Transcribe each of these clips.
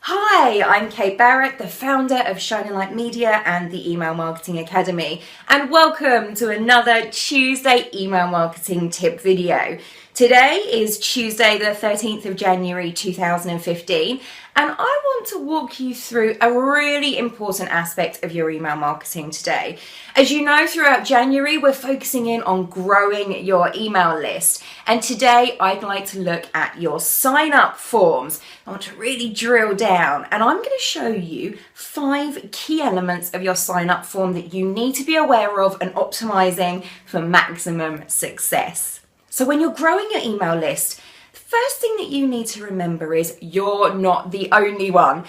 Hi, I'm Kate Barrett, the founder of Shining Light Media and the Email Marketing Academy, and welcome to another Tuesday email marketing tip video. Today is Tuesday the 13th of January 2015, and I want to walk you through a really important aspect of your email marketing today. As you know, throughout January, we're focusing in on growing your email list. And today I'd like to look at your sign-up forms. I want to really drill down, and I'm going to show you 5 key elements of your sign-up form that you need to be aware of and optimizing for maximum success. So when you're growing your email list, the first thing that you need to remember is you're not the only one.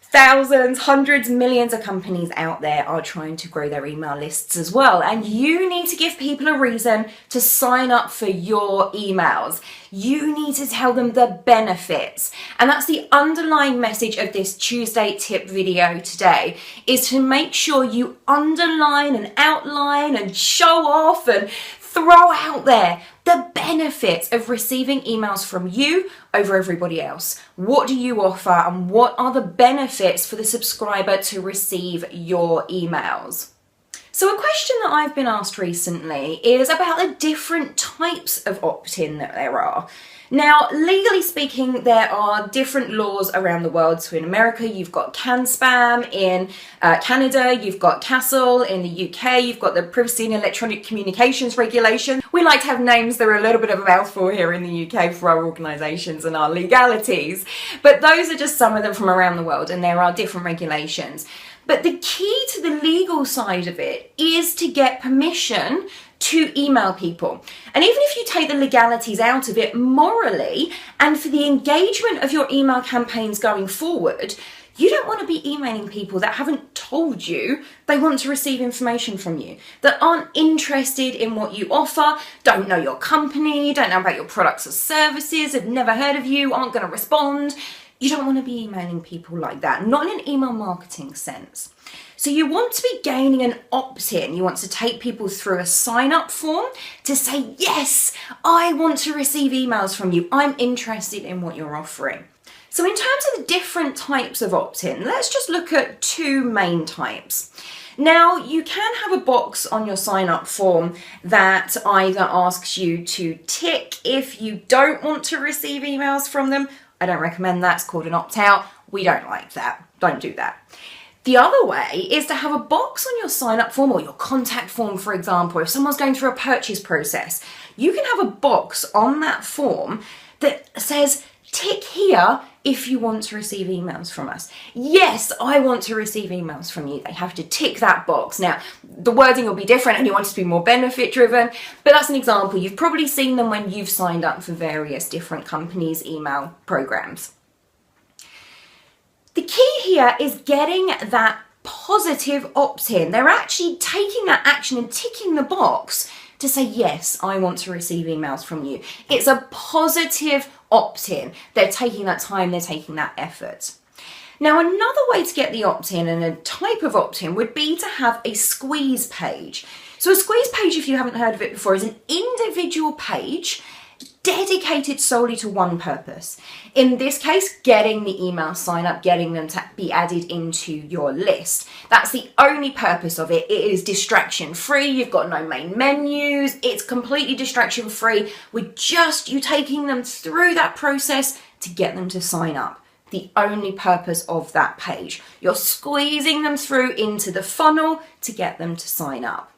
Thousands, hundreds, millions of companies out there are trying to grow their email lists as well. And you need to give people a reason to sign up for your emails. You need to tell them the benefits. And that's the underlying message of this Tuesday tip video today, is to make sure you underline and outline and show off and throw out there the benefits of receiving emails from you over everybody else. What do you offer, and what are the benefits for the subscriber to receive your emails? So a question that I've been asked recently is about the different types of opt-in that there are. Now, legally speaking, there are different laws around the world. So in America, you've got CAN-SPAM. In Canada, you've got CASL. In the UK, you've got the Privacy and Electronic Communications Regulation. We like to have names that are a little bit of a mouthful here in the UK for our organisations and our legalities. But those are just some of them from around the world, and there are different regulations. But the key to the legal side of it is to get permission to email people. And even if you take the legalities out of it, morally, and for the engagement of your email campaigns going forward, you don't want to be emailing people that haven't told you they want to receive information from you, that aren't interested in what you offer, don't know your company, don't know about your products or services, have never heard of you, aren't going to respond. You don't want to be emailing people like that, not in an email marketing sense. So you want to be gaining an opt-in. You want to take people through a sign-up form to say, yes, I want to receive emails from you. I'm interested in what you're offering. So in terms of the different types of opt-in, let's just look at 2 main types. Now, you can have a box on your sign-up form that either asks you to tick if you don't want to receive emails from them. I don't recommend that. It's called an opt-out. We don't like that. Don't do that. The other way is to have a box on your sign-up form or your contact form, for example. If someone's going through a purchase process, you can have a box on that form that says, tick here if you want to receive emails from us. Yes, I want to receive emails from you. They have to tick that box. Now, the wording will be different and you want it to be more benefit driven, but that's an example. You've probably seen them when you've signed up for various different companies' email programs. The key here is getting that positive opt-in. They're actually taking that action and ticking the box to say, yes, I want to receive emails from you. It's a positive opt-in. They're taking that time, they're taking that effort. Now, another way to get the opt-in and a type of opt-in would be to have a squeeze page. So a squeeze page, if you haven't heard of it before, is an individual page dedicated solely to one purpose. In this case, getting the email sign up, getting them to be added into your list. That's the only purpose of it. It is distraction free. You've got no main menus. It's completely distraction free with just you taking them through that process to get them to sign up. The only purpose of that page. You're squeezing them through into the funnel to get them to sign up.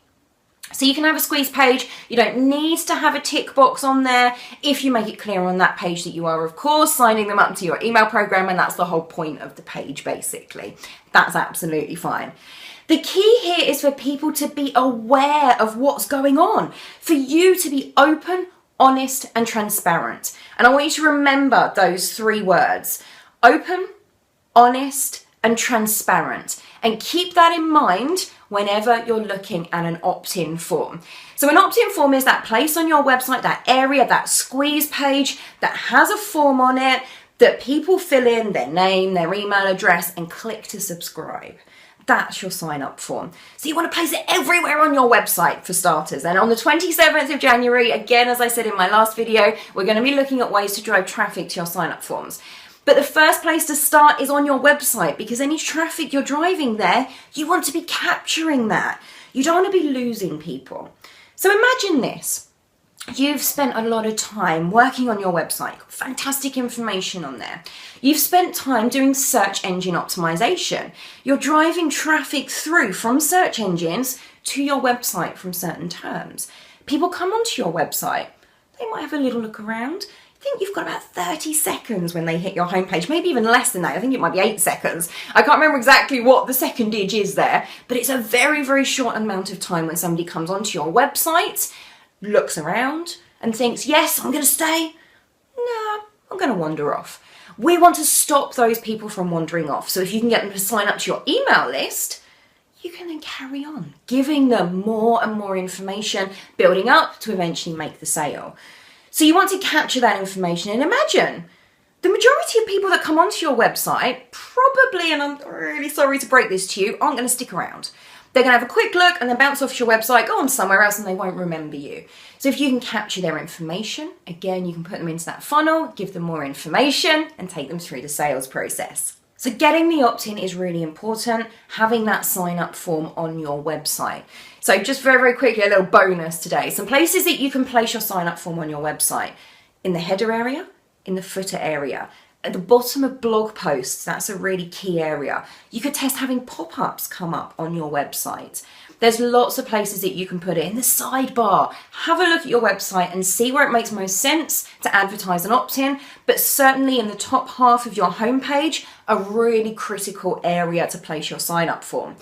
So you can have a squeeze page. You don't need to have a tick box on there if you make it clear on that page that you are, of course, signing them up to your email program, and that's the whole point of the page, basically. That's absolutely fine. The key here is for people to be aware of what's going on, for you to be open, honest, and transparent. And I want you to remember those 3 words: open, honest, and transparent. And keep that in mind whenever you're looking at an opt-in form. So an opt-in form is that place on your website, that area, that squeeze page that has a form on it that people fill in their name, their email address, and click to subscribe. That's your sign-up form. So you want to place it everywhere on your website for starters. And on the 27th of January, again, as I said in my last video, we're going to be looking at ways to drive traffic to your sign-up forms. But the first place to start is on your website, because any traffic you're driving there, you want to be capturing that. You don't want to be losing people. So imagine this. You've spent a lot of time working on your website, got fantastic information on there. You've spent time doing search engine optimization. You're driving traffic through from search engines to your website from certain terms. People come onto your website, they might have a little look around. I think you've got about 30 seconds when they hit your homepage, maybe even less than that. I think it might be 8 seconds. I can't remember exactly what the secondage is there, but it's a very, very short amount of time when somebody comes onto your website, looks around and thinks, yes, I'm going to stay. No, I'm going to wander off. We want to stop those people from wandering off. So if you can get them to sign up to your email list, you can then carry on giving them more and more information, building up to eventually make the sale. So you want to capture that information, and imagine the majority of people that come onto your website probably, and I'm really sorry to break this to you, aren't going to stick around. They're going to have a quick look and then bounce off your website, go on somewhere else, and they won't remember you. So if you can capture their information, again, you can put them into that funnel, give them more information, and take them through the sales process. So getting the opt-in is really important, having that sign-up form on your website. So just very, very quickly, a little bonus today. Some places that you can place your sign-up form on your website. In the header area, in the footer area, at the bottom of blog posts, that's a really key area. You could test having pop-ups come up on your website. There's lots of places that you can put it in the sidebar. Have a look at your website and see where it makes most sense to advertise an opt-in, but certainly in the top half of your homepage, a really critical area to place your sign-up form.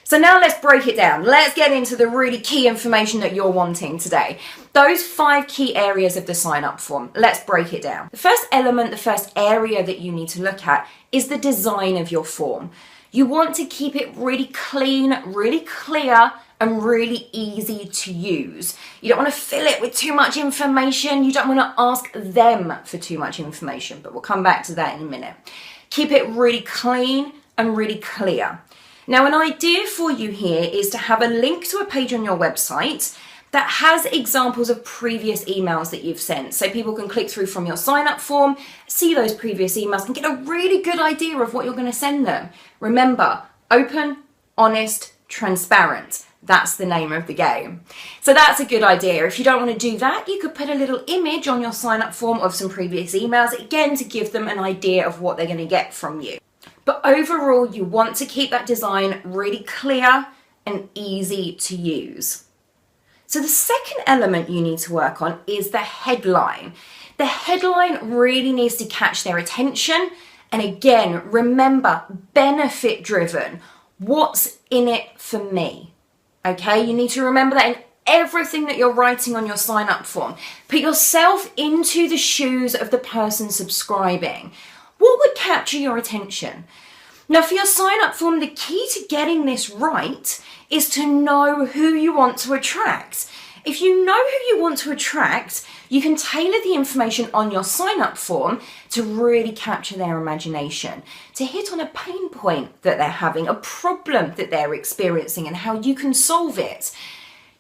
So now let's break it down. Let's get into the really key information that you're wanting today. Those 5 key areas of the sign-up form. Let's break it down. The first element, the first area that you need to look at is the design of your form. You want to keep it really clean, really clear, and really easy to use. You don't want to fill it with too much information. You don't want to ask them for too much information, but we'll come back to that in a minute. Keep it really clean and really clear. Now, an idea for you here is to have a link to a page on your website that has examples of previous emails that you've sent. So people can click through from your sign-up form, see those previous emails, and get a really good idea of what you're going to send them. Remember, open, honest, transparent. That's the name of the game. So that's a good idea. If you don't want to do that, you could put a little image on your sign-up form of some previous emails, again, to give them an idea of what they're going to get from you. But overall, you want to keep that design really clear and easy to use. So the second element you need to work on is the headline. The headline really needs to catch their attention. And again, remember, benefit driven. What's in it for me? Okay, you need to remember that in everything that you're writing on your sign up form. Put yourself into the shoes of the person subscribing. What would capture your attention? Now, for your sign up form, the key to getting this right is to know who you want to attract. If you know who you want to attract, you can tailor the information on your sign up form to really capture their imagination, to hit on a pain point that they're having, a problem that they're experiencing, and how you can solve it.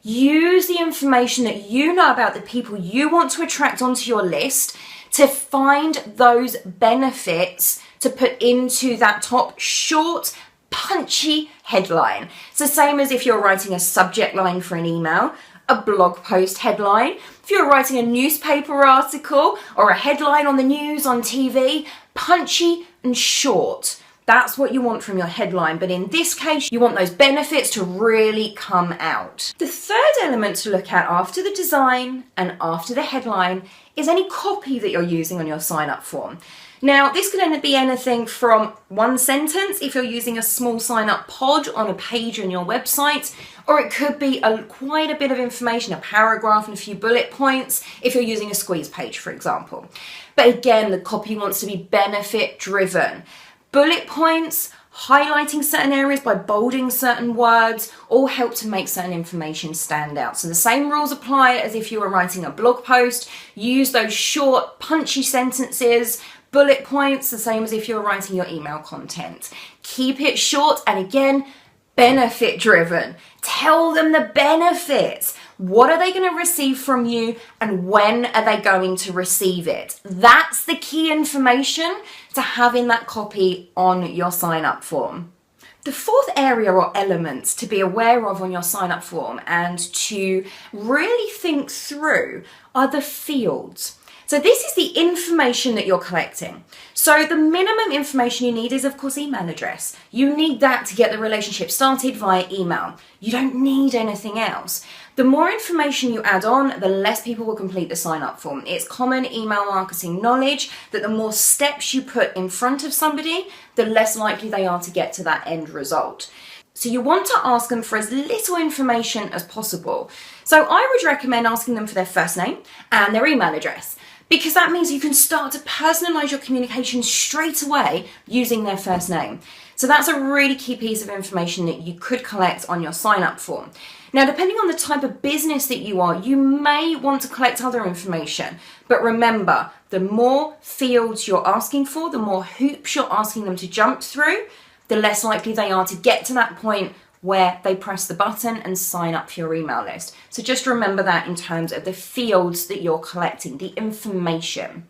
Use the information that you know about the people you want to attract onto your list to find those benefits to put into that top short, punchy headline. It's the same as if you're writing a subject line for an email, a blog post headline. If you're writing a newspaper article or a headline on the news, on TV, punchy and short. That's what you want from your headline. But in this case, you want those benefits to really come out. The third element to look at after the design and after the headline is any copy that you're using on your sign up form. Now, this could be anything from one sentence if you're using a small sign-up pod on a page on your website, or it could be quite a bit of information, a paragraph and a few bullet points if you're using a squeeze page, for example. But again, the copy wants to be benefit-driven. Bullet points, highlighting certain areas by bolding certain words, all help to make certain information stand out. So the same rules apply as if you were writing a blog post. Use those short, punchy sentences. Bullet points, the same as if you're writing your email content. Keep it short and again, benefit driven. Tell them the benefits. What are they going to receive from you, and when are they going to receive it? That's the key information to having that copy on your sign up form. The fourth area or element to be aware of on your sign up form and to really think through are the fields. So this is the information that you're collecting. So the minimum information you need is, of course, email address. You need that to get the relationship started via email. You don't need anything else. The more information you add on, the less people will complete the sign-up form. It's common email marketing knowledge that the more steps you put in front of somebody, the less likely they are to get to that end result. So you want to ask them for as little information as possible. So I would recommend asking them for their first name and their email address, because that means you can start to personalize your communication straight away using their first name. So that's a really key piece of information that you could collect on your sign-up form. Now, depending on the type of business that you are, you may want to collect other information. But remember, the more fields you're asking for, the more hoops you're asking them to jump through, the less likely they are to get to that point where they press the button and sign up for your email list. So just remember that in terms of the fields that you're collecting, the information.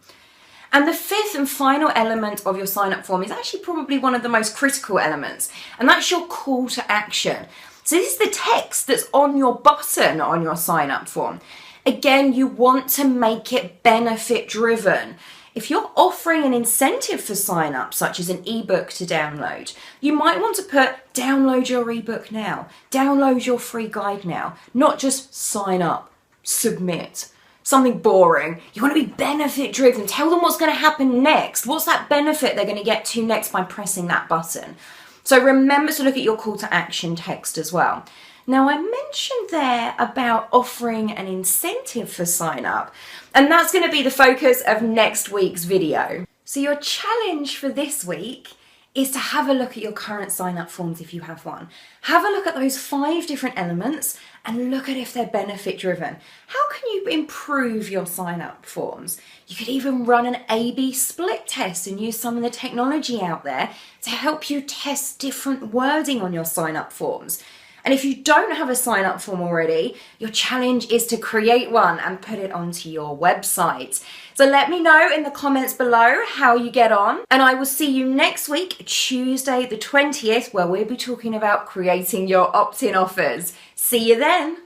And the fifth and final element of your sign-up form is actually probably one of the most critical elements, and that's your call to action. So this is the text that's on your button on your sign-up form. Again, you want to make it benefit driven. If you're offering an incentive for sign-up, such as an ebook to download, you might want to put download your ebook now, download your free guide now, not just sign up, submit. Something boring. You want to be benefit driven. Tell them what's going to happen next. What's that benefit they're going to get to next by pressing that button? So remember to look at your call to action text as well. Now, I mentioned there about offering an incentive for sign up, and that's going to be the focus of next week's video. So your challenge for this week is to have a look at your current sign up forms if you have one. Have a look at those 5 different elements and look at if they're benefit driven. How can you improve your sign up forms? You could even run an A/B split test and use some of the technology out there to help you test different wording on your sign up forms. And if you don't have a sign up form already, your challenge is to create one and put it onto your website. So let me know in the comments below how you get on. And I will see you next week, Tuesday the 20th, where we'll be talking about creating your opt-in offers. See you then.